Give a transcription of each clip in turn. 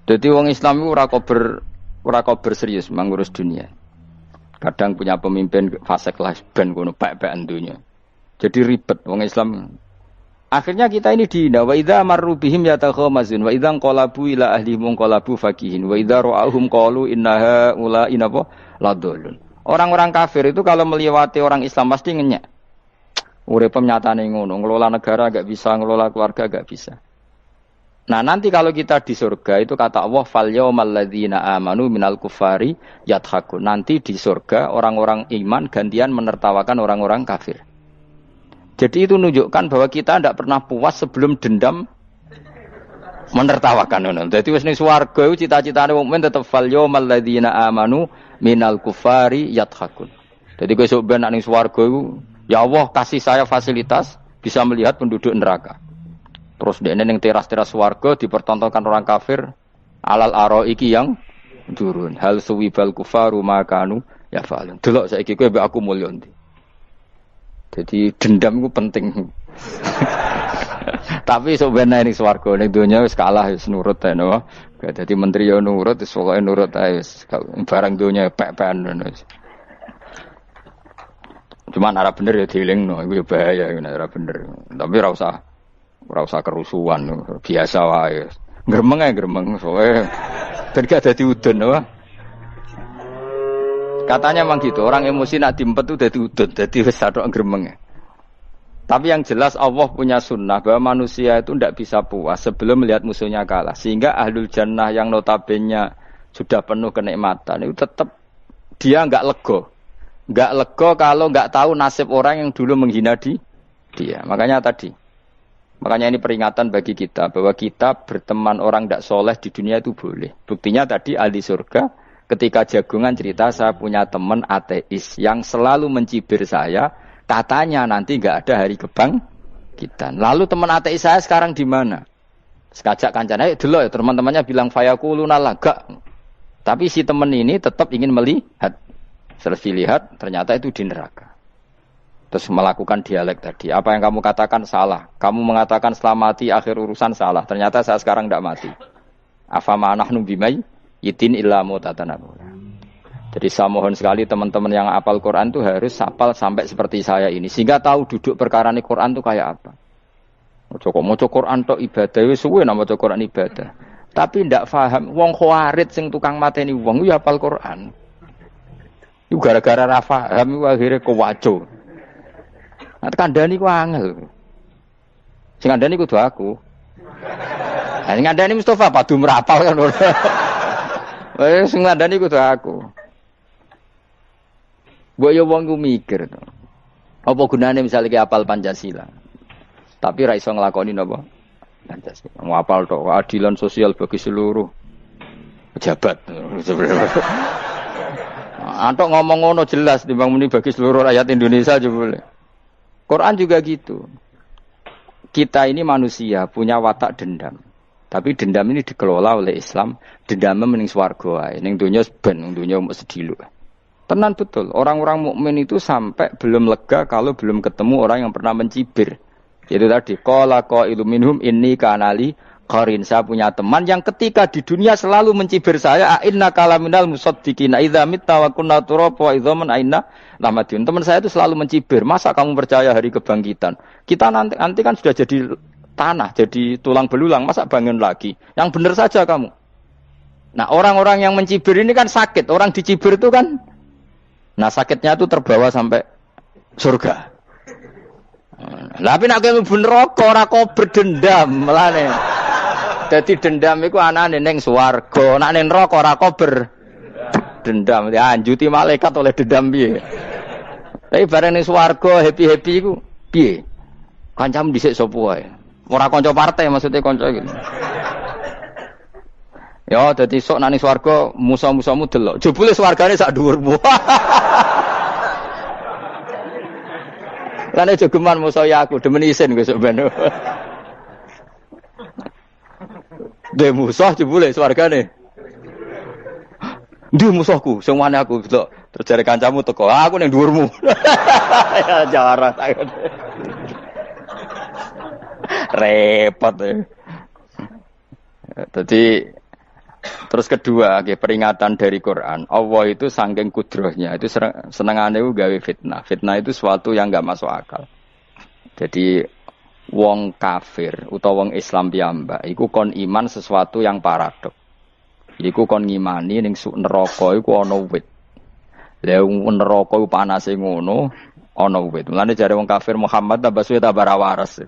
Jadi wong Islam itu ora kober serius mengurus dunia. Kadang punya pemimpin fasik lah ben kono pek-pekan dunia. Jadi ribet wong Islam. Akhirnya kita ini dihina wa idza marru bihim yatakhamazun wa idza qalabu ila ahlihim qalabu fakihin wa idza ra'ahum qalu innaha ula inapa ladallun. Orang-orang kafir itu kalau melewati orang Islam pasti ngenyek. Urip nyatane ngono, ngelola negara enggak bisa, ngelola keluarga enggak bisa. Nah, nanti kalau kita di surga itu kata Allah fal yaumal ladzina amanu minal kuffari yadhakun. Nanti di surga orang-orang iman gantian menertawakan orang-orang kafir. Jadi itu menunjukkan bahwa kita tidak pernah puas sebelum dendam menertawakan. Jadi wis ning swarga iku cita-citane mukmin tetep fal yaumal ladzina amanu minal kuffari yadhakun. Jadi kowe sok ben ning swarga iku ya Allah kasih saya fasilitas bisa melihat penduduk neraka. Terus dia neng teras-teras swarga dipertontonkan orang kafir alal araiki yang turun. Hal suwibal kufaru makanu ya fa'alun. Delok saiki kowe mbek aku mulya ndi. Jadi dendam itu penting. Tapi sebenarnya ning swarga ning donya wis kalah wis nurut ae no. Dadi menteri yo nurut wis pokoke nurut ae wis barang donya pek-pekan ngono. Cuman arah bener ya dielingno iku ya bahaya nek ora bener. Tapi ora usah kerusuhan, biasa wae. Gremeng ae gremeng soe. Terus dadi udun apa? Katanya memang gitu, orang emosi nak diempet itu dadi udun, dadi wis satok gremeng. Tapi yang jelas Allah punya sunnah bahwa manusia itu tidak bisa puas sebelum melihat musuhnya kalah. Sehingga ahlul jannah yang notabene sudah penuh kenikmatan itu tetap dia enggak lego. Enggak lego kalau enggak tahu nasib orang yang dulu menghina dia. Makanya ini peringatan bagi kita bahwa kita berteman orang tidak soleh di dunia itu boleh. Buktinya tadi ahli surga ketika jagungan cerita saya punya teman ateis yang selalu mencibir saya, katanya nanti nggak ada hari kebangkitan. Lalu teman ateis saya sekarang di mana? Sekajak kancana dulu ya teman-temannya bilang fayakuluna laga. Tapi si teman ini tetap ingin melihat. Setelah dilihat ternyata itu di neraka. Terus melakukan dialek tadi. Apa yang kamu katakan salah. Kamu mengatakan setelah mati akhir urusan salah. Ternyata saya sekarang tidak mati. Afama nahnu bimai yitin illa mutatan. Jadi saya mohon sekali teman-teman yang hafal Quran itu harus hafal sampai seperti saya ini. Sehingga tahu duduk perkara ini Quran itu kayak apa. Moco Quran tok ibadah. Suwe nama moco Quran ibadah. Tapi tidak paham. Wong khawarit sing tukang mateni wong ya hafal Quran. Itu gara-gara ra paham akhirnya kewaco. Nah, kandhani ku angel. Sing kandhani kudu aku. Nah, sing kandhani Mustafa padu merapal kan. Sing kandhani kudu aku. Mbok yo wong ku mikir to. Apa gunane misale ki apal Pancasila. Tapi ra iso nglakoni napa? Pancasila. Ngapal tok keadilan sosial bagi seluruh pejabat. Antok ngomong ngono jelas timbang muni bagi seluruh rakyat Indonesia aja boleh. Quran juga gitu. Kita ini manusia punya watak dendam. Tapi dendam ini dikelola oleh Islam. Dendamnya mending swarga ae. Ning donya ben, ning donya mung sedhilu. Tenan betul. Orang-orang mukmin itu sampai belum lega kalau belum ketemu orang yang pernah mencibir. Itu tadi qala qailu minhum inni kanali qarin. Saya punya teman yang ketika di dunia selalu mencibir saya, inna kalaminal musaddiqina idza mitta wa kunna turaba wa idzaman aina lamadun. Teman saya itu selalu mencibir, masa kamu percaya hari kebangkitan? Kita nanti kan sudah jadi tanah, jadi tulang belulang, masa bangun lagi? Yang benar saja kamu. Nah, orang-orang yang mencibir ini kan sakit, orang dicibir itu kan nah sakitnya itu terbawa sampai surga. Tapi nek kowe mlebu neraka ora kok berdendam melane. Dadi dendam iku anane ning swarga, nek ning neraka ora kober dendam. Dianjuti malaikat oleh dendam piye? Tapi bareng ning swarga happy-happy iku piye? Kancamu dhisik sapa wae. Ora kanca partai maksudnya kanca iki. Ya dadi sok nek ning swarga musa-musamu delok. Jebule swargane sak dhuwurmu. Lan aja geman musa ya aku demen isin besok ben. De musuh jebule swargane. Ndi musuhku, sing wane aku delok. Terus jare kancamu teko, aku ning dhuwurmu. Ya jarah takon. Repot. Dadi Terus kedua, peringatan dari Quran. Allah itu saking kudrohnya, itu senengane gawe fitnah. Fitnah itu sesuatu yang enggak masuk akal. Jadi wong kafir utawa wong Islam piyambak iku kon iman sesuatu yang paradok. Iku kon ngimani ning neraka iku ana wit. Lah neraka iku panase ngono, ana wit. Mulane jare wong kafir Muhammad tambah suwe tambah waras.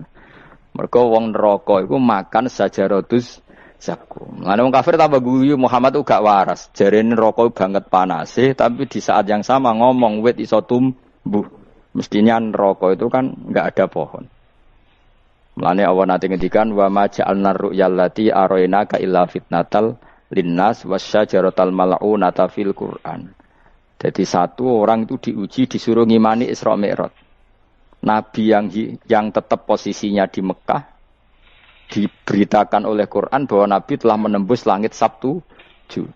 Mergo wong neraka iku makan sajarotus zakum. Mulane wong kafir tambah guyu Muhammad itu gak waras. Jarene neraka banget panase, tapi di saat yang sama ngomong wit iso tumbuh. Mestinya neraka itu kan enggak ada pohon. Mulane Allah nate ngendikan wa ma ja'alna ru'yal lati arainaka illa fitnatal linnas wasyajaratal mal'unata fil Qur'an. Jadi satu orang itu diuji disuruh ngimani Isra Mi'raj. Nabi yang tetap posisinya di Mekah diberitakan oleh Quran bahwa Nabi telah menembus langit Sabtu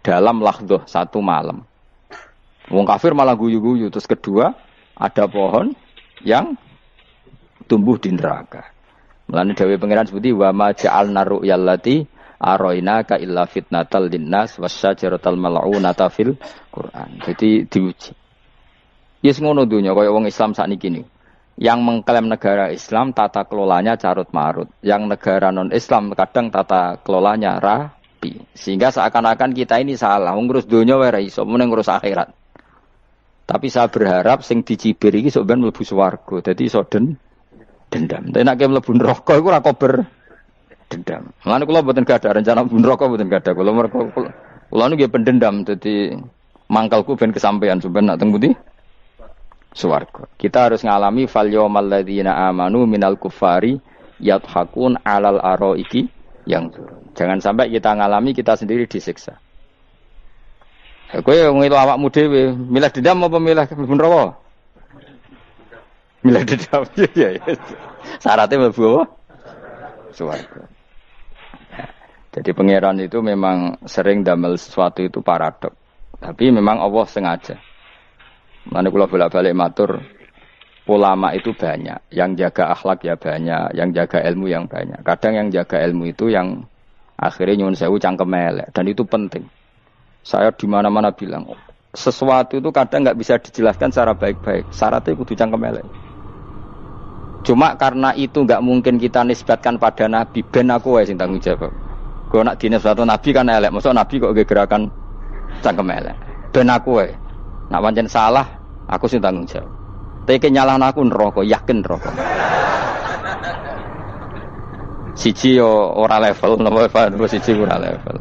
dalam lahdoh satu malam. Wong kafir malah guyu-guyu. Terus kedua, ada pohon yang tumbuh di neraka. Mulane dawuh pangeran seperti wa ma ja'alna ru'yal lati arainaka illa fitnatal linnas wasyajaratal mal'unata fil Quran. Jadi diuji. Yes ngono dunya kaya wong Islam sakniki niku. Yang mengklaim negara Islam tata kelolanya carut marut. Yang negara non-Islam kadang tata kelolanya rapi. Sehingga seakan-akan kita ini salah. Ngurus dunia wae ra iso, mung ngurus akhirat. Tapi saya berharap sing dicibir iki sok ben mlebu swarga. Dadi iso dendam. Tapi nek mlebu neraka iku ora kober dendam. Mulane kula mboten gadah rencana mlebu neraka mboten gadah. Kula niku nggih pendendam dadi mangkalku ben kesampaian sampeyan nak teng pundi? Swarga. Kita harus ngalami fal yawmal ladzina amanu minal kuffari yadhakun alal araiki yang jangan sampai kita ngalami kita sendiri disiksa. Kowe ngilu awakmu dhewe, milih dendam apa milih mlebu neraka? Milih dendam. Ya. Syaratnya mlebu swarga. Jadi pangeran itu memang sering damel sesuatu itu paradok. Tapi memang Allah sengaja. Mana kula bolak-balik matur, ulama itu banyak, yang jaga akhlak ya banyak, yang jaga ilmu yang banyak. Kadang yang jaga ilmu itu yang akhirnya nyuwun sewu cangkem elek, dan itu penting. Saya di mana-mana bilang, sesuatu itu kadang nggak bisa dijelaskan secara baik-baik. Syaratnya kudu cangkem elek. Cuma karena itu nggak mungkin kita nisbatkan pada Nabi, ben aku wae sing tanggung jawab. Kalau nak dinisbatkan Nabi kan elek, maksud Nabi kok gerakan cangkem elek. Ben aku wae. Nak pancen salah, aku sing tanggung jawab. Tapi nyalahno aku neraka, yakin neraka. Siji yo ora level, napa siji ora level.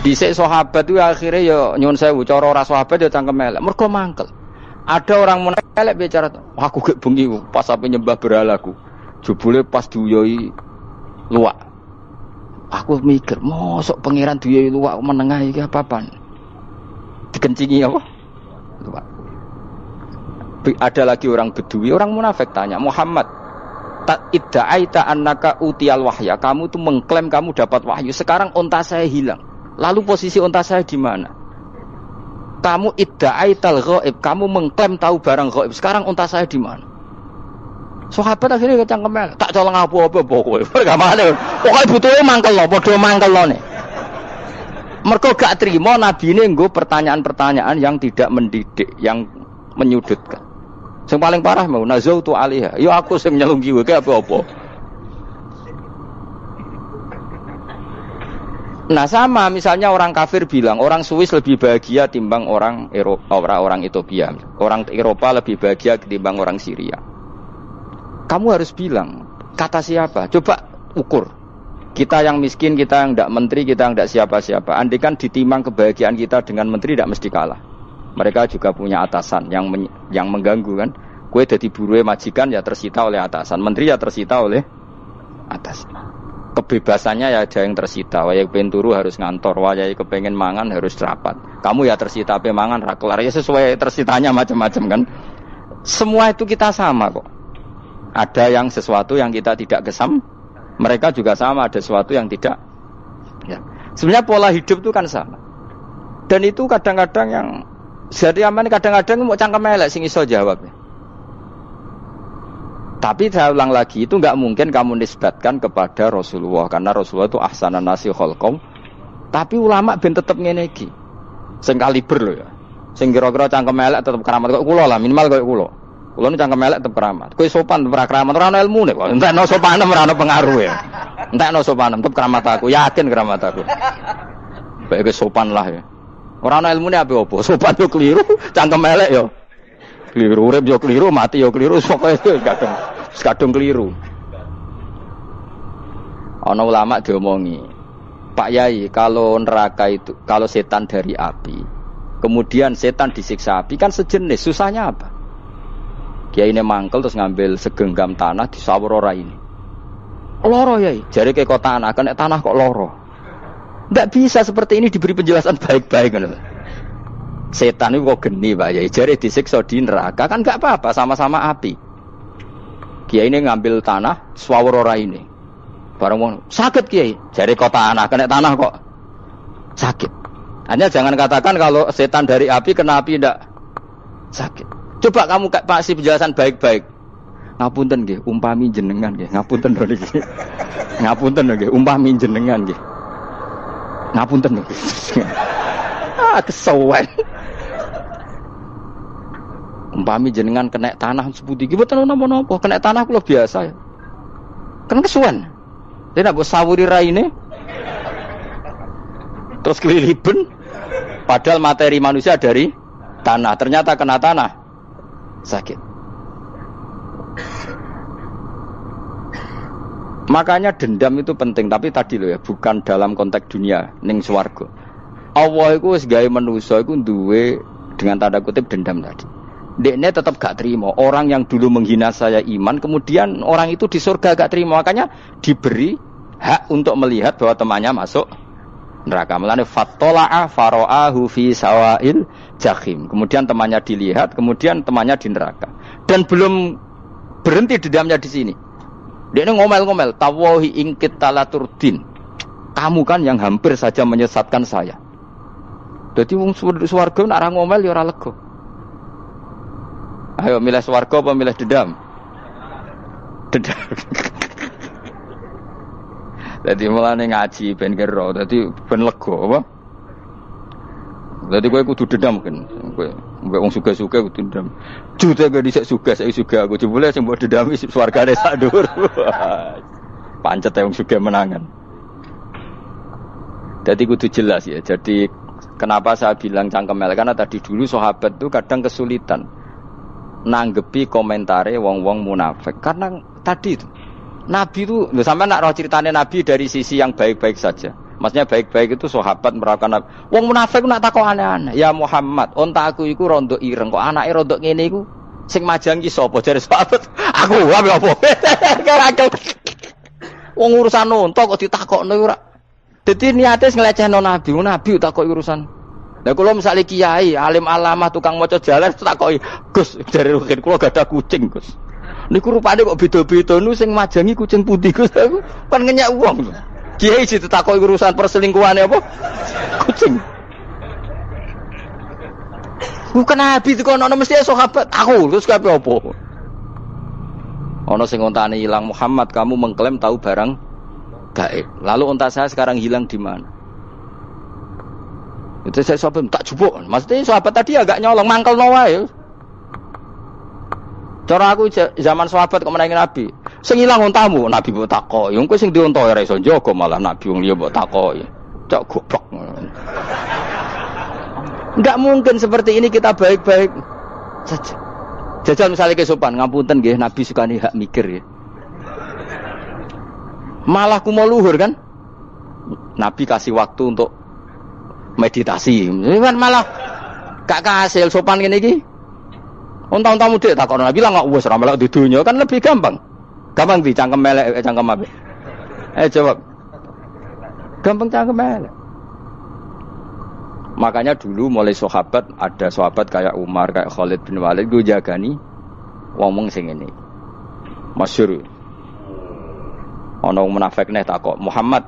Dhisik sahabat itu akhirnya yo nyuwun sewu cara ora sahabat yo cangkem elek. Mergo mangkel. Ada orang munafik elek bicara, aku gek bengi pas ape nyembah berhalaku. Jebule pas duyoi luwak. Aku mikir, mosok pangeran duyoi luwak menengah iki apa-apaan? Dikencingi apa? Lupa. Ada lagi orang Bedui, orang munafik tanya, Muhammad, idda'aita annaka utiyal wahya, kamu tuh mengklaim kamu dapat wahyu, sekarang unta saya hilang. Lalu posisi unta saya di mana? Kamu idda'aital ghaib, kamu mengklaim tahu barang ghaib, sekarang unta saya di mana? Sahabat akhirnya kecangkem, tak colong apa-apa pokoknya. Pergamane, pokoknya butuhnya mangkel lo, padha mangkel lo nih. Mergo gak terima Nabi ini nggo pertanyaan-pertanyaan yang tidak mendidik, yang menyudutkan. Yang paling parah mau nazautu alaiha. Yo aku sing nyelunggi wae apa-apa. Nah sama misalnya orang kafir bilang orang Swiss lebih bahagia timbang orang Eropa, orang Ethiopia. Orang Eropa lebih bahagia ketimbang orang Syria. Kamu harus bilang kata siapa? Coba ukur. Kita yang miskin, kita yang tidak menteri, kita yang tidak siapa-siapa. Andai kan ditimang kebahagiaan kita dengan menteri tidak mesti kalah. Mereka juga punya atasan yang mengganggu kan. Kue jadi buruh majikan ya tersita oleh atasan, menteri ya tersita oleh atasan. Kebebasannya ya ada yang tersita. Wayai pengen turu harus ngantor, wayai kepengen mangan harus rapat. Kamu ya tersita pe mangan rakelar ya sesuai tersitanya macam-macam kan. Semua itu kita sama kok. Ada yang sesuatu yang kita tidak gesam. Mereka juga sama, ada sesuatu yang tidak. Ya. Sebenarnya pola hidup itu kan sama. Dan itu kadang-kadang yang jadi aman, kadang-kadang mau cangkem elek sing iso jawab. Tapi saya ulang lagi, itu enggak mungkin kamu nisbatkan kepada Rasulullah, karena Rasulullah itu ahsanan nasi khalqam Tapi ulama ben tetep ngene iki. Sing kaliber lho ya. Sing kira-kira cangkem elek tetep keramat kok kula lah, minimal kaya kula. Kula nu cangkem elek tetep keramat. Kowe sopan ora keramat, ora ana ilmune kok. Entekno sopanem ora ana pengaruh ya. Entekno sopanem tetep keramat aku, yakin keramat aku. Baik sopan lah ya. Ora ana ilmune apa-apa, sopan yo keliru, cangkem elek yo keliru, urip yo keliru, mati yo keliru, pokoke kadung keliru. Ana ulama diomongi, Pak Yai, kalau neraka itu, kalau setan dari api, kemudian setan disiksa api kan sejenis, susahnya apa? Kiai ini mangkel terus ngambil segenggam tanah disawur ora ini. Loro Yai, jare ke kota tanah, kena tanah kok loro. Nggak bisa seperti ini diberi penjelasan baik-baik kan. Setan itu kok geni Pak Yai, jare disiksa di neraka kan nggak apa-apa, sama-sama api. Kiai ini ngambil tanah, swawur ora ini. Barang mau sakit Kiai, jari kota tanah, kena tanah kok sakit. Hanya jangan katakan kalau setan dari api kena api tidak sakit. Coba kamu kasih penjelasan baik-baik. Ngapunten nggih, umpami jenengan nggih, ngapunten lho niki. Ngapunten nggih, umpami jenengan nggih. Ngapunten nggih. Kesuwen. Umpami jenengan kena tanah seputi iki mboten napa-napa, kena tanah kula biasa ya. Kan kesuwen. Dia nak buat sawuri raine, terus keliliben. Padahal materi manusia dari tanah, ternyata kena tanah sakit. Makanya dendam itu penting, tapi tadi loh ya, bukan dalam konteks dunia, ning swarga. Allah itu wis gawe manusa iku duwe dengan tanda kutip dendam tadi. Dekne tetap gak terima. Orang yang dulu menghina saya iman, kemudian orang itu di surga gak terima. Makanya diberi hak untuk melihat bahwa temannya masuk neraka. Melane fattola'a fara'ahu fi sawa'il jahim. Kemudian temannya dilihat, kemudian temannya di neraka. Dan belum berhenti dendamnya di sini. Dekne ngomel-ngomel, tawahi ingkit talaturdin. Kamu kan yang hampir saja menyesatkan saya. Jadi wong swarga nek ora ngomel ya ora lega. Ayo milih swarga apa milih dendam? Dendam. Jadi mulane ngaji ben kira, dadi ben lega apa? Dadi kowe kudu dendam kan. Kowe mbek wong sugih-sugih kudu dendam. Jute kok dhisik sugih, saiki sugih aku jebule sing mbok dendami swargane sak dhuwur. Pancet wong sugih menangan. Jadi kudu jelas ya. Jadi kenapa saya bilang cangkem elek, karena tadi dulu sahabat itu kadang kesulitan nanggepi komentare wong-wong munafik. Karena tadi itu Nabi itu, sampai nak roh ceritanya Nabi dari sisi yang baik-baik saja. Maksudnya baik-baik itu sahabat merawakan Nabi. Wong munafik nak takok aneh-aneh. Ya Muhammad, onta aku iku rondo ireng, kok anake rondo ngene iku sing majang ki sapa? Jare sahabat. Aku apa? Karakel. Wong urusan onta kok ditakokno ora. Dadi niate nglecehno Nabi, Nabi takoki urusan. Lah kula misale kiai, alim alamah, tukang maca jalan takoki, "Gus, jare rugen kula gadah kucing, Gus." Niku rupane kok beda-beda nu sing majangi kucing putih Gus aku kan ngenyak wong lho. Kiai ditakoki urusan perselingkuhane apa? Kucing. Bukan Nabi itu kono mesti sahabat aku terus kabeh apa? Ana sing ontane ilang Muhammad kamu mengklaim tahu barang gaib. Lalu onta saya sekarang hilang di mana? Itu saya sahabat tak jupuk. Maksudnya sahabat tadi agak nyolong mangkel wae. Cara aku zaman sahabat kok menangi Nabi. Sing ilang ontamu, Nabi mbok takoki. Wong kowe sing dionto ora iso njaga malah Nabi wong liya mbok takoki. Cok goblok. Enggak mungkin seperti ini kita baik-baik saja. Jajal misalnya kesopan, ngapunten nggih Nabi sukani hak mikir ya. Malah ku mau luhur kan? Nabi kasih waktu untuk meditasi. Kan malah gak kasil sopan ngene iki. Unta-unta mudik takon Nabi lah enggak wis ora melok di dunya kan lebih gampang. Gampang dicangkem melek cangkem apik. Jawab. Gampang cangkem melek. Makanya dulu mulai sahabat, ada sahabat kayak Umar, kayak Khalid bin Walid gue jagani ngomong sing ngene. Masyhur. Ana wong munafik neh takok, "Muhammad,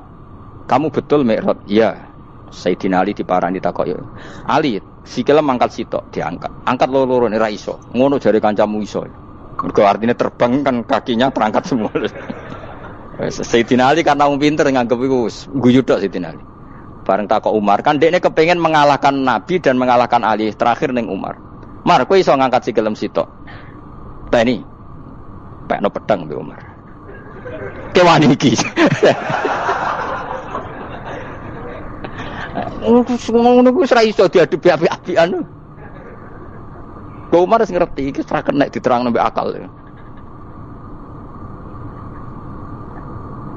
kamu betul Mi'raj?" "Iya." Sayyidina Ali diparani takok ya. "Ali, sikile mangkat sitok diangkat. Angkat loro-loro ora iso. Ngono jare kancamu iso." Mergo artine terbang kan kakinya terangkat semua. Sayyidina Ali karena wong pinter nganggep iku guyu tok Sayyidina Ali. Bareng takok Umar, kan dekne kepengen mengalahkan Nabi dan mengalahkan Ali, terakhir ning Umar. Mar, kowe iso ngangkat sikilem sitok. Teni. Pekno pedang mbek Umar. Kewani iki. Ngono ku ora iso diadepi api-apian. Kok Umar wis ngerti iki ora kena diterangno mbek akal.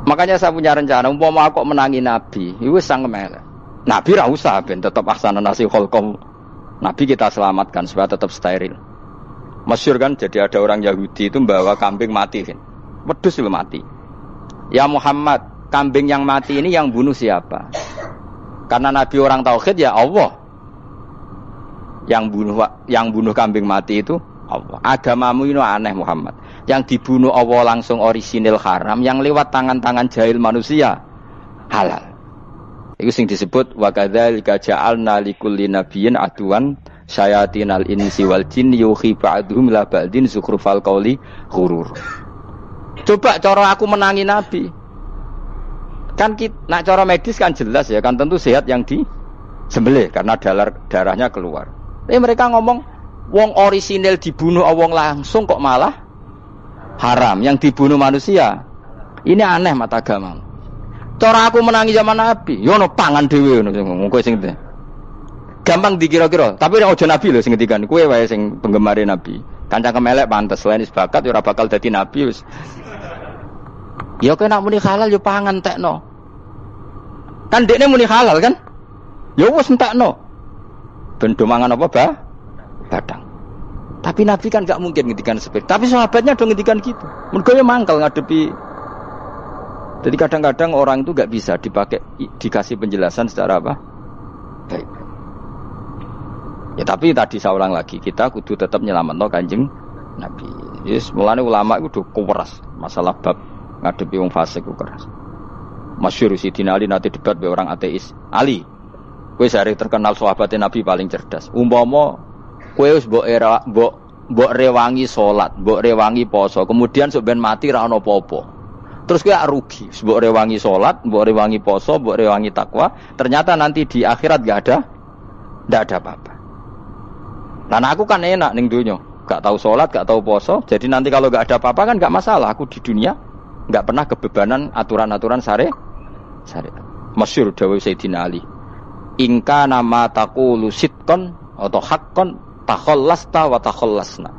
Makanya saya punya rencana, umpama aku menangi Nabi, itu sang melek. Nabi ra usah ben tetap ahsana nasi kholqom. Nabi kita selamatkan supaya tetap steril. Masyhur kan, jadi ada orang Yahudi itu membawa kambing mati kan. Wedhus itu mati. Ya Muhammad, kambing yang mati ini yang bunuh siapa? Karena Nabi orang tauhid ya Allah. Yang bunuh kambing mati itu Allah. Agamamu ini aneh Muhammad. Yang dibunuh Allah langsung orisinil haram, yang lewat tangan-tangan jahil manusia halal. Itu sing disebut wa kadzalika ja'alna likulli nabiyyin aduwan syayatinal insi wal jin yuhi ba'dhum la ba'din zukhrufal qauli ghurur. Coba cara aku menangi Nabi. Kan nak cara medis kan jelas ya, kan tentu sehat yang disembelih karena darahnya keluar. Tapi mereka ngomong wong orisinil dibunuh wong langsung kok malah haram, yang dibunuh manusia. Ini aneh mata agama. Cara aku menangi zaman Nabi, yo ono pangan dhewe ngono kowe sing gampang dikira-kira, tapi ojo Nabi lho sing ngendikan, kowe wae sing penggemar Nabi. Kancang kemelek pantes selain bakat yo ora bakal dadi nabi wis. Ya kowe nak muni halal yo pangan tekno. Kan dekne muni halal kan? Ya wis entekno. Ben do mangan apa badang. Tapi Nabi kan gak mungkin ngendikan seperti. Tapi sahabatnya dong ngendikan gitu. Mergo ya mangkel ngadepi. Jadi kadang-kadang orang itu gak bisa dikasih penjelasan secara apa? Baik. Ya tapi tadi saya ulang lagi, kita kudu tetap nyelametno Kanjeng Nabi. Yes, mulane ulama itu keras masalah bab ngadepi wong fasik ku keras. Masyhur Sidina Ali nanti debat be orang ateis. Ali, kowe sare terkenal sahabatnya Nabi paling cerdas. Umpama kowe wis mbok rewangi salat, mbok rewangi poso, kemudian sok ben mati ra ono apa-apa. Terus kowe rugi, mbok rewangi salat, mbok rewangi poso, mbok rewangi takwa, ternyata nanti di akhirat ndak ada apa-apa. Nah, aku kan enak ning donya, gak tahu salat, gak tahu poso, jadi nanti kalau gak ada apa-apa kan gak masalah, aku di dunia gak pernah kebebanan aturan-aturan syariat. Masyhur dawuh Sayyidina Ali. Ingka nama taqulu sidqan atau haqqan takhallasta wa takhallasna.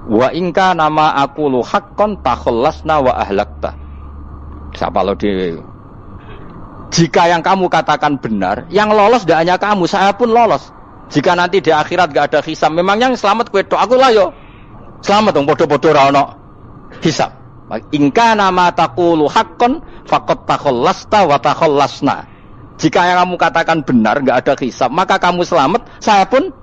Wa ingka nama aqulu haqqan takhallasna wa ahlakta. Siapa lo dhewe. Jika yang kamu katakan benar, yang lolos tidak hanya kamu, saya pun lolos. Jika nanti di akhirat gak ada hisab, memangnya yang selamat kowe tok, aku lah yo. Selamat dong padha-padha ra ono hisab. Ingka nama taqulu haqqan faqad takhallasta wa takhallasna. Jika yang kamu katakan benar, gak ada hisab, maka kamu selamat, saya pun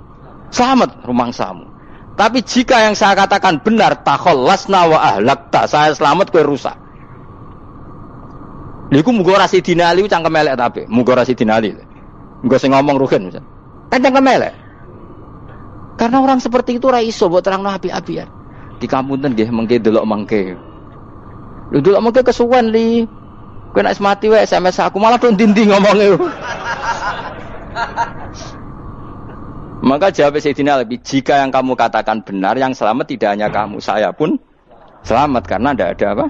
selamat rumangsamu. Tapi jika yang saya katakan benar, takhallasna wa ahlakta, saya selamat kowe rusak. Niku muga ora Sidina Ali cangkem elek tapi, muga ora Sidina Ali. Muga sing ngomong Ruhin misal. Kan cangkem elek. Karena orang seperti itu ora iso mbok terangno api-apian. Di kampunten nggih mengke delok mangke. Lho delok mangke kesuwen li. Kowe nek mati wae SMS aku malah do ndi-ndi ngomonge. Maka jawab Sayyidina Ali, jika yang kamu katakan benar, yang selamat tidak hanya kamu, saya pun selamat karena tidak ada apa?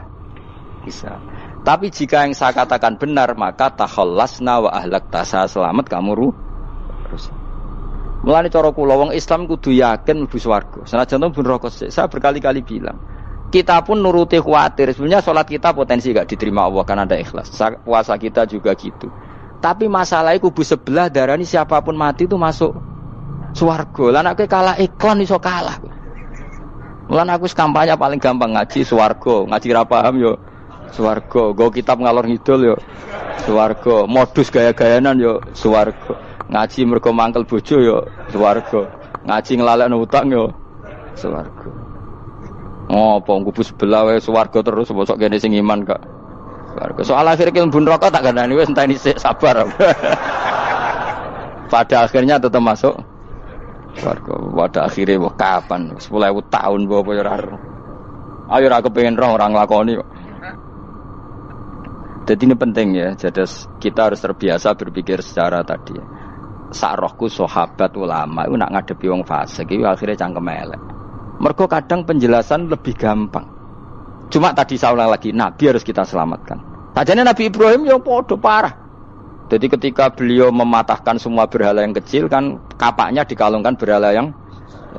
Bisa. Tapi jika yang saya katakan benar, maka takhallasna wa ahlakta, saya selamat, kamu rusak. Mulane cara kula wong Islam kudu yakin mlebu swarga. Senajan to pun rokok sik. Saya berkali-kali bilang, kita pun nuruti khawatir. Sebenarnya salat kita potensi enggak diterima Allah karena ada ikhlas. Puasa kita juga gitu. Tapi masalahnya kubu sebelah darani siapapun mati itu masuk swarga. Lah nek kalah iklan iso kalah. Mulane aku kampanye paling gampang ngaji swarga, ngaji ra paham yo swarga, go kitab ngalor ngidul yo swarga, modus gaya-gayanan yo swarga. Ngaji mergo mangkel bojo yo swarga. Ngaji nglalekno utang yo swarga. Apa kubu sebelah wae swarga terus bosok kene sing iman kak. Swarga. Soal akhir iki mlebu neraka tak gandani wis enteni sik sabar. Pada akhirnya tetap masuk swarga. Pada akhirnya wah kapan 10.000 tahun apa ya ora. Ayo ora kepengin roh orang lakoni kok. Jadi ini penting ya. Jadi kita harus terbiasa berpikir secara tadi. Sakrohku sahabat ulama itu nak ngadepi wong fasik itu akhirnya cangkem elek. Mergo kadang penjelasan lebih gampang. Cuma tadi saya ulang lagi, Nabi harus kita selamatkan. Sajane Nabi Ibrahim ya podo parah. Jadi ketika beliau mematahkan semua berhala yang kecil kan kapaknya dikalungkan berhala yang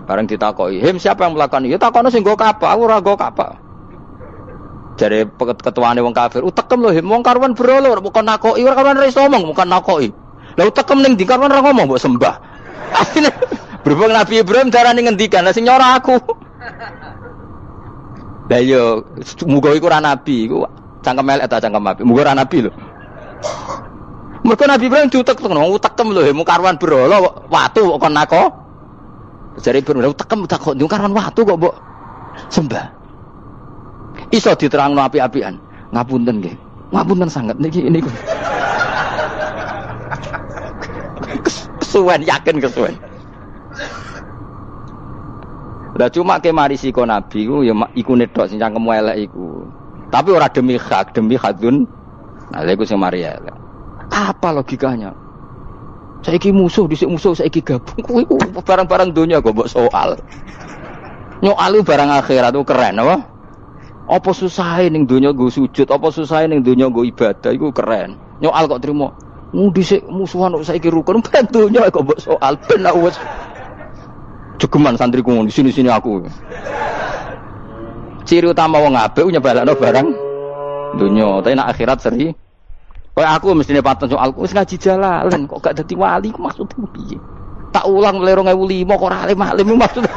bareng ditakoki, "Him siapa yang melakukan itu?" Ya takono sing nggo kapak, aku ora nggo kapak. Jare ketuane wong kafir, "Utekem lho, Him wong karuan berhala, bukan nakoki, ora karuan iso ngomong, bukan nakoki." Lah utekem ning ndi karuan ora ngomong mbok sembah. Asline berhubung Nabi Ibrahim darane ngendikan, lah sing nyora aku. Lah yo muga iku ora nabi, iku cangkem elek ta cangkem api. Muga ora nabi lho. Mergo Nabi Ibrahim utekem lho, Him karuan berhala watu kok nako. Jare Ibrahim utekem tak kok karuan watu kok mbok sembah. Iso diterangno api-apian. Ngapunten nggih. Ngapunten sanget niki niku. Kesuwen yakin kesuwen. Lah cuma ke mari siko Nabi ku ya iku nedok sing cangkemmu elek iku. Tapi ora demi hak, demi hadun. Nah lha iku sing mari elek. Apa logikanya? Saiki musuh dhisik musuh saiki gabung. Kuwi barang-barang donya kok mbok soal. Nyoal barang akhirat itu keren apa? Apa susahe ning donya nggo sujud, apa susahe ning donya nggo ibadah iku keren. Nyoal kok trimo. Dhisik musuhan kok saiki rukun ben donya kok mbok soal ben wis jegeman santriku di sini aku. Ciri utama wong apik nyebalakno barang donya, tapi nek akhirat seri. Kayak aku mestine paten soalku wis ngaji jalalan kok gak dadi wali ku maksudku piye? Tak ulang mulai 2005 kok ora alim-alim maksudnya.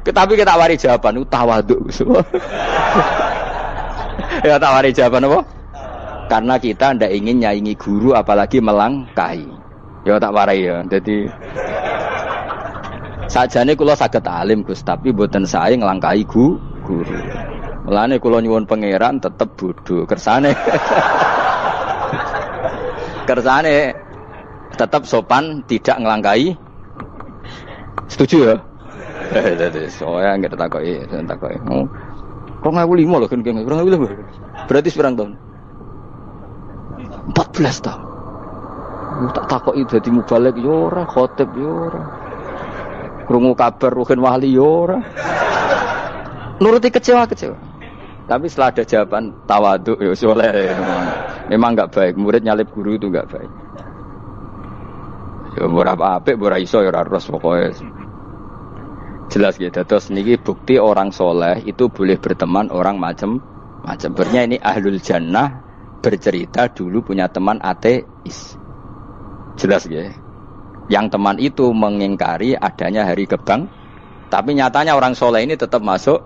Tapi kita wari jawaban tawaduk. Ya tak wari jawaban apa? Karena kita ndak ingin nyaingi guru apalagi melangkahi. Ya tak warai ya. Jadi sajane kula saged alim Gus, tapi mboten sae nglangkahi guru. Mulane kula nyuwun pangeran tetep bodho. Kersane tetep sopan, tidak nglangkahi. Setuju ya? Soalnya enggak takoki. Kok ngaku 5 lho kan kurang lebih. Berarti seberang tahun? 14 tahun. Tak takoki dadi mubalek yo ora, khotib yo ora. Krungu kabar ruhin wali yo ora. Nuruti kecewa. Tapi setelah ada jawaban tawaduk ya soleh. Memang enggak baik, murid nyalip guru itu enggak baik. Ya ora apik, ora iso ya ora terus pokoke. Jelas gitu. Terus niki bukti orang soleh itu boleh berteman orang macam-macam. Bernya ini ahlul jannah bercerita dulu punya teman ateis. Jelas gitu. Yang teman itu mengingkari adanya hari kebang, tapi nyatanya orang soleh ini tetap masuk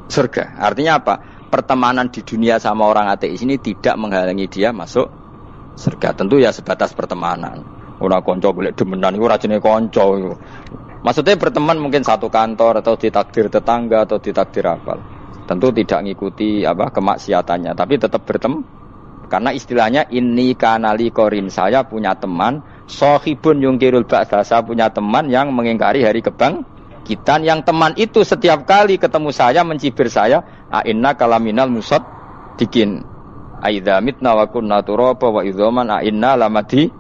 surga. Artinya apa? Pertemanan di dunia sama orang ateis ini tidak menghalangi dia masuk surga. Tentu ya sebatas pertemanan. Ora konco golek demenan iku ora jenenge konco. Maksudnya berteman mungkin satu kantor atau ditakdir tetangga atau ditakdir apa. Tentu tidak ngikuti kemaksiatannya, tapi tetap berteman. Karena istilahnya ini kanali korin, saya punya teman sohibun yungkirul ba'da, saya punya teman yang mengingkari hari kebangkitan. Yang teman itu setiap kali ketemu saya mencibir saya, inna kalaminal musad dikin aidza mitna wa kunna turaba wa idzaman inna lamadi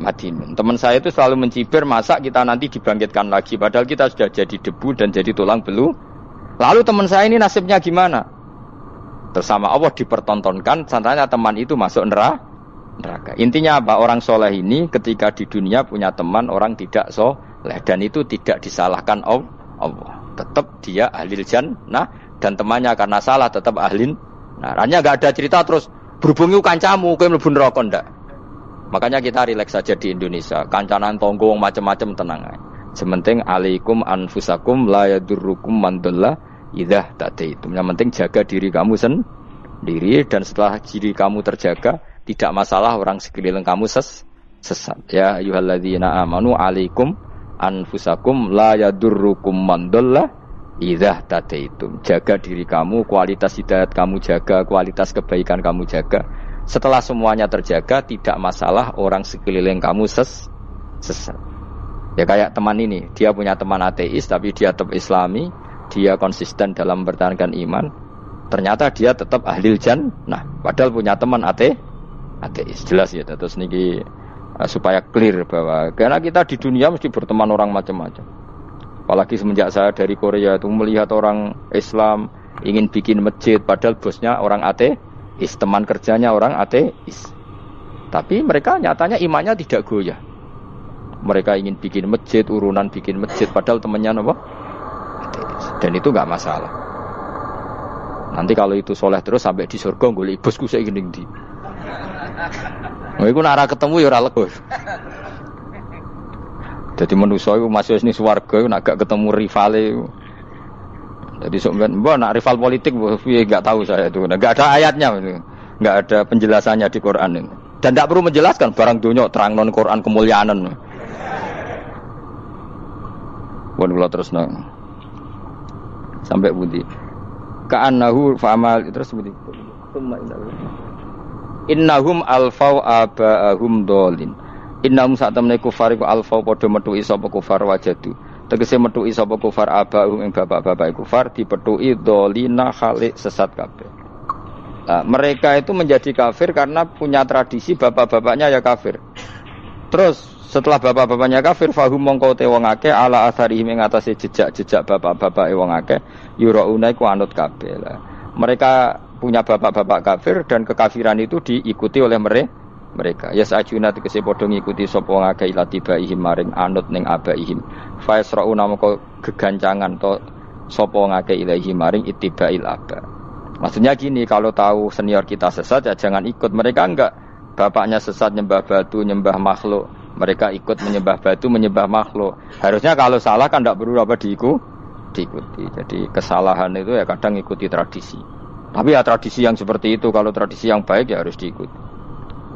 madinun. Teman saya itu selalu mencibir, masa kita nanti dibangkitkan lagi, padahal kita sudah jadi debu dan jadi tulang belulang. Lalu teman saya ini nasibnya gimana? Bersama Allah dipertontonkan, santanya teman itu masuk neraka. Intinya apa? Orang soleh ini ketika di dunia punya teman orang tidak soleh, dan itu tidak disalahkan Allah. Tetap dia ahlil jannah, dan temannya karena salah tetap ahlin. Nah, hanya nggak ada cerita terus berhubungi kancamu, kowe mlebu neraka ndak. Makanya kita rileks saja di Indonesia. Kancanan tonggong macam-macam tenang aja. Sementing alaikum anfusakum la yadurrukum man dhalla idza tadaitum. Yang penting jaga diri kamu sendiri, dan setelah diri kamu terjaga, tidak masalah orang sekeliling kamu sesat. Ya ayyuhalladzina amanu alaikum anfusakum la yadurrukum man dhalla idza tadaitum. Jaga diri kamu, kualitas hidayat kamu jaga, kualitas kebaikan kamu jaga. Setelah semuanya terjaga, tidak masalah orang sekeliling kamu sesat. Ya kayak teman ini, dia punya teman ateis tapi dia tetap islami, dia konsisten dalam mempertahankan iman. Ternyata dia tetap ahlil jannah, padahal punya teman ateis. Jelas ya, terus niki supaya clear bahwa karena kita di dunia mesti berteman orang macam-macam. Apalagi semenjak saya dari Korea itu melihat orang Islam ingin bikin masjid, padahal bosnya orang ateis, teman kerjanya orang ateis. Tapi mereka nyatanya imannya tidak goyah. Mereka ingin bikin masjid, urunan bikin masjid, padahal temannya apa? Ateis. Dan itu nggak masalah. Nanti kalau itu soleh terus sampai di surga, golek bosku saya gini di. Nah, iku nek ora ketemu ya ora lega. Jadi manusa iku masih ini swarga nek gak ketemu rivale. Jadi sampean mbok nak rival politik piye enggak tahu saya itu. Enggak ada ayatnya itu. Enggak ada penjelasannya di Quran ini. Dan enggak perlu menjelaskan barang dunya terang non Quran kemuliaanan. Pun kula terusno. Sampai pundi. Ka'annahu fa'amal terus pundi. Innahum alfau aba'ahum dolin. Innahum sa'tamne kufar iku alfau padha metuki sapa kufar wajadu. Tegese metuki sapa kufar aba'ahum ing bapak-bapak kufar dipetuki dolina khalik sesat kabeh. Nah, mereka itu menjadi kafir karena punya tradisi bapak-bapaknya ya kafir. Terus setelah bapak-bapaknya kafir fahum mongko te wong akeh ala asarihim ing atase jejak-jejak bapak-bapak wong akeh yurauna iku anut kabeh lah. Mereka punya bapak-bapak kafir dan kekafiran itu diikuti oleh mereka. Ya sajuna tegese padha ngikuti sapa wong akeh latibaihim maring anut ning abaihim. Fa yasrauna moko gegancangan to sapa wong akeh ilahi maring ittibail aba. Maksudnya gini, kalau tahu senior kita sesat ya jangan ikut. Mereka enggak bapaknya sesat nyembah batu, nyembah makhluk. Mereka ikut menyembah batu, menyembah makhluk. Harusnya kalau salah kan enggak perlu apa diikuti. Jadi kesalahan itu ya kadang ikuti tradisi. Tapi ya tradisi yang seperti itu, kalau tradisi yang baik ya harus diikuti.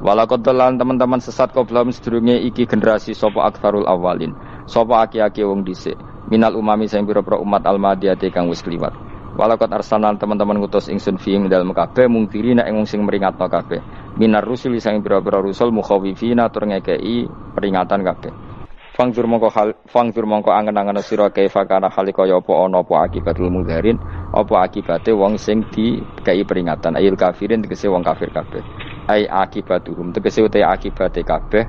Walaqad dalan teman-teman sesat qoblahum sedurunge iki generasi sapa aktsarul awalin. Sapa aki-aki wong dhisik. Minal umami sing pira-pira umat almadiyati kang wis kliwat. Walaqad arsalna teman-teman ngutus ingsun fi dalam kabeh mungkirina ing wong sing meringatno kabeh. Minar rusul sing pira-pira rusul mukhawifina tur ngekeki peringatan kabeh. Fangzur mongko angen-angen sira kaifa kana khalika ya apa ana apa akibatul mudharin apa akibate wong sing dikei peringatan ayil kafirin tegese wong kafir kabeh ai akibatuhum tegese uta akibate kabeh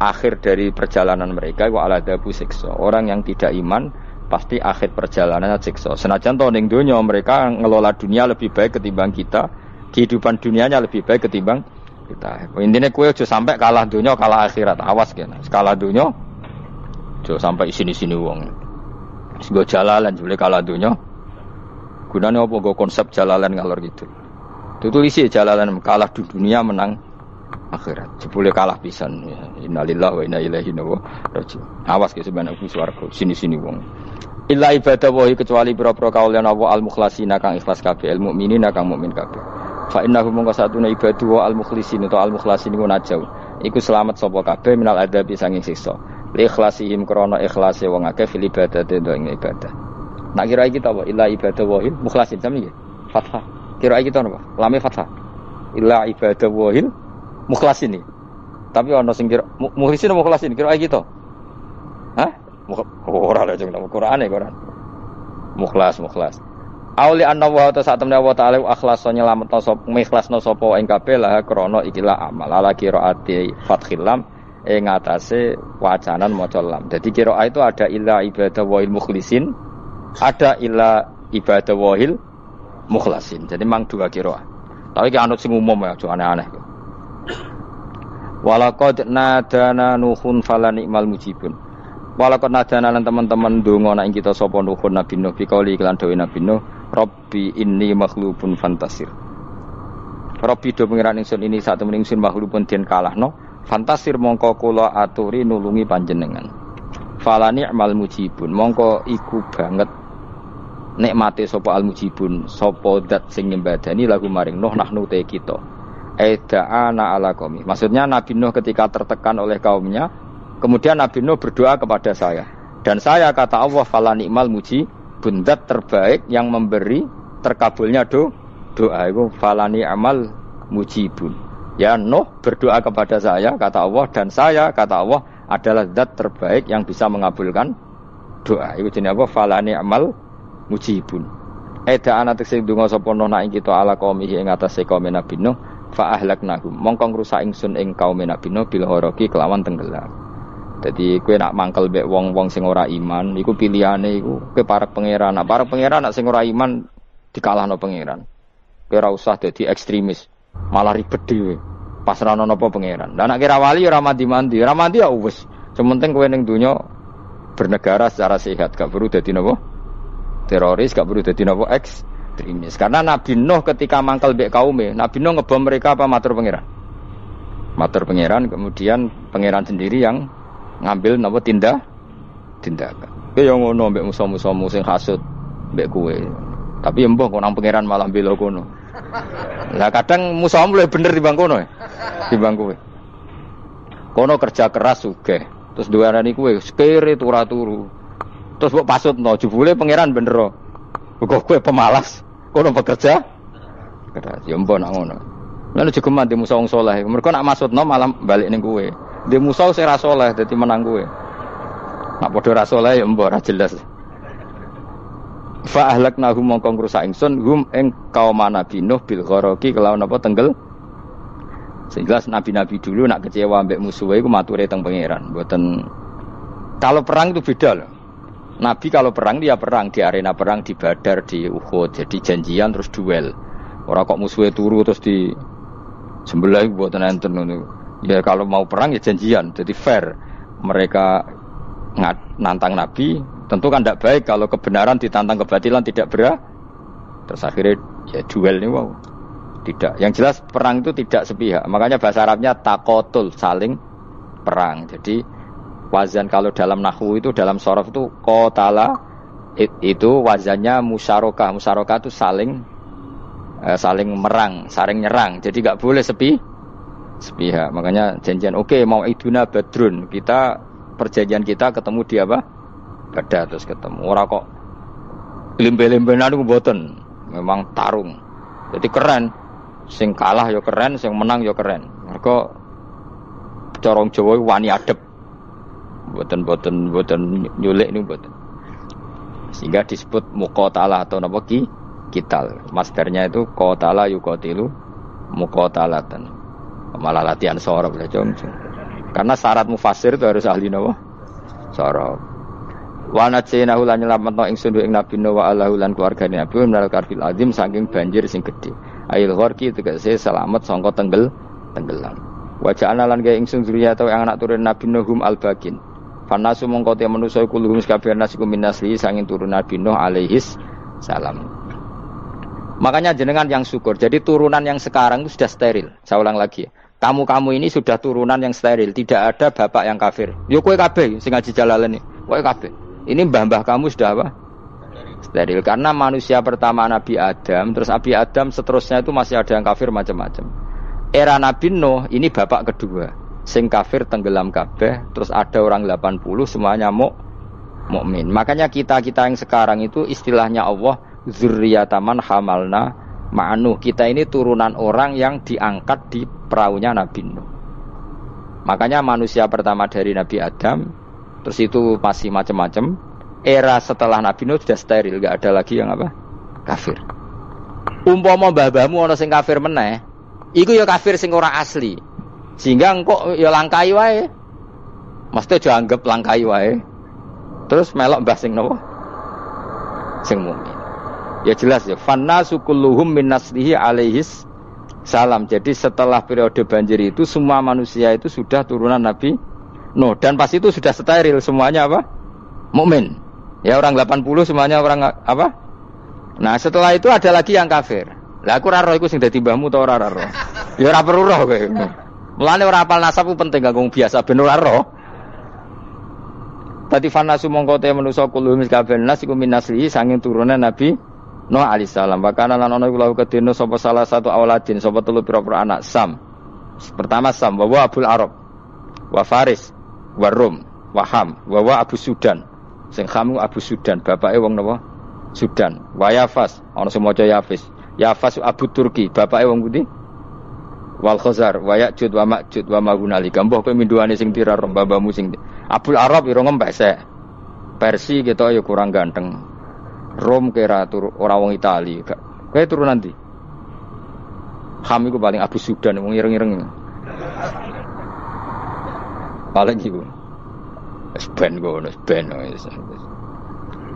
akhir dari perjalanan mereka wa aladabu siksa orang yang tidak iman pasti akhir perjalanannya siksa senajan to ning donya mereka ngelola dunia lebih baik ketimbang kita kehidupan dunianya lebih baik ketimbang kita intine kowe aja sampai kalah donya kalah akhirat awas kene skala donya jo sampai sini-sini wong. Sego jalalan jebule kalah donya. Gunane apa go konsep jalalan ngalor gitu. Tutulisi jalalan kalah di dunia menang akhirat. Jebule kalah pisan. Innalillahi wa inna ilaihi raji'un. Awas ke sebenarnya swarga sini-sini wong. Illa ibadah wahi kecuali pira-pira kaulan Allah al-mukhlasina kang ikhlas kabeh al-mukminina kang mukmin kabeh. Fa innahu mongko satuna ibadu wa al-mukhlisin utawa al-mukhlasin iku najau. Iku selamat sapa kabeh minal adabi sanging siksa. Li ikhlasihim krana ikhlase wong akeh fil ibadate ing ibadah. Nak kira iki ta apa illa ibadah wahil mukhlasin sami nggih. Fathah. Kira iki ta apa? Lame fathah. Illa ibadah wahil mukhlasin iki. Tapi ana sing kira mukhlisin mukhlasin kira iki ta. Hah? Ora lho jeng nang Qur'ane Quran. Mukhlas. Auli anna wa ta satamna wa ta'ala akhlasa nyelametno sapa ikhlasno sapa ing kabeh lah krana ikilah amal ala qiraati fathil lam ing atase wacanan maca lam. Jadi qiraah itu ada illa ibadah wahil mukhlisin, ada illa ibadah wahil mukhlasin. Jadi mang dua qiraah. Tapi ki anut sing umum ya, aja aneh-aneh. Walaqad nadana nuhun falani'mal mujibun. Walaqad nadana lan teman-teman ndonga nek kita sapa nuhun Nabi Nuh fi qauli iklan dawe Nabi Nuh, Rabbi inni makhlubun fantasir. Rabbi do pengiran ingsun ini sak temen ingsun makhlubun den kalahno. Fantasir mongko kula aturi nulungi panjenengan. Fala ni'mal mujibun mongko iku banget nikmate sapa al mujibun sapa zat sing nyembadani lagu maring Nuh nahnu te kita. Aida'ana ala qaumi. Maksudnya Nabi Nuh ketika tertekan oleh kaumnya, kemudian Nabi Nuh berdoa kepada saya. Dan saya kata Allah fala ni'mal mujibun zat terbaik yang memberi terkabulnya doa itu fala ni'mal mujibun. Ya Nuh berdoa kepada saya kata Allah dan saya kata Allah adalah zat terbaik yang bisa mengabulkan doa. Itu jenis apa? Falani amal mujibun. Eda ana tekse donga sapa Nuh nak ing kita ala qaumihi ing atase kaum Nabi Nuh fa ahlaknahum mongko ngrusak ingsun ing kaum Nabi Nuh bil gharaqi kelawan tenggelam. Dadi kowe nak mangkel mbek wong-wong sing ora iman iku pilihane iku kowe parek pangeran. Nak parek pangeran nak sing ora iman dikalahno pangeran. Kowe ora usah dadi ekstremis, malah ribet dhewe. Pasrahno napa pangeran. Lah nek kira wali ora mandi-mandi, ora mandi ya wis. Sementing kowe ning donya bernegara secara sehat, gak perlu dadi napa? Teroris, gak perlu dadi napa? Ekstremis. Karena Nabi Nuh ketika mangkel mbek kaume, Nabi Nuh ngebom mereka apa matur pangeran? Matur pangeran, kemudian pangeran sendiri yang ngambil napa tindakan. Kowe yo ngono mbek musuh-musuhmu sing hasud mbek kowe. Tapi mbah kok nang pangeran malah bela kono. Lah kadang musuhmu luwih bener timbang kono. Timbang kowe. Kono kerja keras sugih. Terus duarani kowe sekere turu. Terus mbok pasutno jebule pangeran bener. Kok kowe pemalas. Kono bekerja keras. Ya mbah nak ngono. Lan jegeman di musuh wong saleh. Mergo nak maksudno malah balik ning kowe. Di musuh sing ra saleh dadi menang kowe. Nak padha ra saleh ya mbah ra jelas. Fa ahlaknahum mongko ngrusak ingsun hum ing kaum Nabi Nuh bil gharaqi kelawan apa tenggel. Sehingga nabi-nabi dulu nak kecewa ambek musuhe iku mature teng pangeran. Mboten kalau perang itu beda loh. Nabi kalau perang dia perang di arena perang di Badar, di Uhud, jadi janjian terus duel. Ora kok musuhe turu terus di sembelah mboten enten ngono. Ya kalau mau perang ya janjian, jadi fair. Mereka nantang Nabi. Tentu kan tidak baik kalau kebenaran ditantang kebatilan tidak berat. Terus akhirnya ya duel ini wow. Tidak. Yang jelas perang itu tidak sepihak. Makanya bahasa Arabnya taqatul, saling perang. Jadi wazan kalau dalam nahwu itu dalam shorof itu qatala itu wazannya musyarakah. Musyarakah itu saling merang, saling nyerang. Jadi enggak boleh sepihak. Makanya janjian oke, mau iduna badrun. Perjanjian kita ketemu di apa? Badar terus ketemu. Ora kok lembe-lembenan iku mboten. Memang tarung. Jadi keren. Sing kalah ya keren, sing menang ya keren. Mergo corong Jawa wani adep. Mboten nyulik niku mboten. Sehingga disebut muqatalah atau napa kital. Masdarnya itu qatala yuqatilu muqatalatan. Malah latihan sorab lah karena syarat mufassir itu harus ahli napa? Sorab. Wa najinahu lan nyelametno ingsun ing Nabi Nuh wa alahu lan keluargane Nabi minal karfil azim saking banjir sing gedhe. Ail gharqi tegese selamat sangka tenggelam. Wa ja'alna lan gawe ingsun zuriyata yang anak turun Nabi Nuhum al-bakin. Fanasu mongko te manusa kulluhum kabeh nasikum minasli saking turun Nabi Nuh alaihis salam. Makanya jenengan yang syukur. Jadi turunan yang sekarang itu sudah steril. Saya ulang lagi. Kamu ini sudah turunan yang steril. Tidak ada bapak yang kafir. Yo kowe kabeh sing ngaji Jalalain iki. Kowe kabeh. Ini mbah-mbah kamu sudah apa? Steril. Karena manusia pertama Nabi Adam, terus Nabi Adam seterusnya itu masih ada yang kafir macam-macam. Era Nabi Nuh ini bapak kedua. Sing kafir tenggelam kabeh, terus ada orang 80 semuanya mukmin. Makanya kita yang sekarang itu istilahnya Allah zurriyataman hamalna ma'anuh. Kita ini turunan orang yang diangkat di perahunya Nabi Nuh. Makanya manusia pertama dari Nabi Adam, terus itu masih macam-macam. Era setelah Nabi Nuh sudah steril, enggak ada lagi yang apa? Kafir. Umpama mbah-mbahmu ana sing kafir meneh, iku ya kafir sing ora asli. Sehingga engko ya langkai wae. Mesti aja anggap langkai wae. Terus melok mbah sing napa? Sing mukmin. Ya jelas ya, fannasu kulluhum min naslihi alaihis salam. Jadi setelah periode banjir itu semua manusia itu sudah turunan Nabi Nuh, dan pas itu sudah steril semuanya apa? Mukmin. Ya orang 80 semuanya orang apa? Nah, setelah itu ada lagi yang kafir. Lah aku ora roh iku sing dadi mbahmu ta ora roh. Ya ora perlu roh kowe. Mulane ora hafal nasab ku penting kanggo biasa ben ora roh. Tadi fanasu mongko te manusa kulo miskaben nas iku minasli sanging turunan Nabi Nuh alaihi salam. Bakana lan ana iku lawu kedene sapa salah satu auladin sapa telu pira-pira anak Sam. Pertama Sam wa Abul Arab wa Faris wa Rum wa Ham wa Abu Sudan. Sing Ham Abu Sudan, bapake wong napa? Sudan. Wa Yafas, ana sing maca Yafis. Yafas Abu Turki, bapake wong pundi? Wal Khazar, wa Ya'jud wa Ma'jud wa Maghunali. Gambuh kowe minduane sing tirar mbah-mbahmu sing Abul Arab ira ngembek sek. Persi kita ya kurang ganteng. Rom kira turu ora wong Itali. Kae turu nanti. Ham iku paling Abu Sudan wong ireng-ireng. Paling iku. Wis ben ngono, ben wis.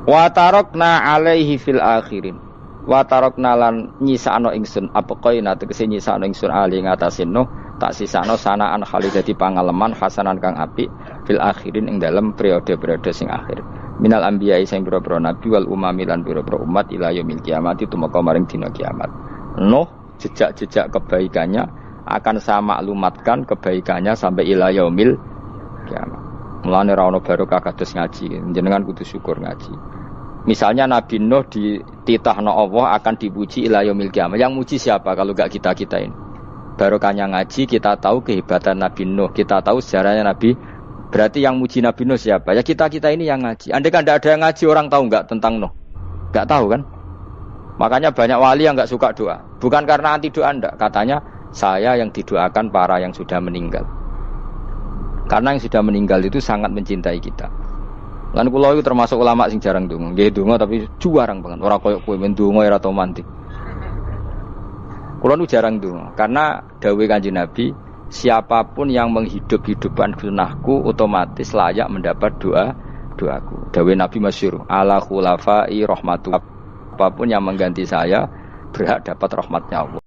Wa tarakna alaihi fil akhirin. Wa tarakna lan nyisakno ingsun apaqaina tegese nyisakno ingsun ali ngatasin no tak sisakno sanaan khali dadi pangaleman hasanan kang apik fil akhirin ing dalem periode-periode sing akhir. Minal anbiya sing pira-pira nabi wal umami lan pira-pira umat ila yaumil kiamat tumeka maring dina kiamat. Nuh jejak-jejak kebaikannya akan saya maklumatkan kebaikannya sampai ila yaumil kiamat. Mulane ra ono barokah kados ngaji, jenengan kudu syukur ngaji. Misalnya Nabi Nuh dititahno Allah akan dipuji ila yaumil kiamat. Yang muji siapa kalau enggak kita-kita ini? Barokahnya ngaji kita tahu kehebatan Nabi Nuh, kita tahu sejarahnya Nabi. Berarti yang muji Nabi Nuh siapa? Ya kita-kita ini yang ngaji. Andai kan tidak ada yang ngaji, orang tahu enggak tentang Nuh? Enggak tahu kan? Makanya banyak wali yang enggak suka doa. Bukan karena anti doa enggak, katanya saya yang didoakan para yang sudah meninggal. Karena yang sudah meninggal itu sangat mencintai kita. Lan kula itu termasuk ulama sing jarang ndonga. Nggih ndonga tapi juarang banget. Ora koyo kowe men ndonga ora tau mandi. Kula nu jarang ndonga karena dawuh Kanjeng Nabi, siapapun yang menghidup-hidupkan sunahku otomatis layak mendapat doaku. Dawuh Nabi masyhur, ala khulafai rahmatu. Apapun yang mengganti saya berhak dapat rahmatnya Allah.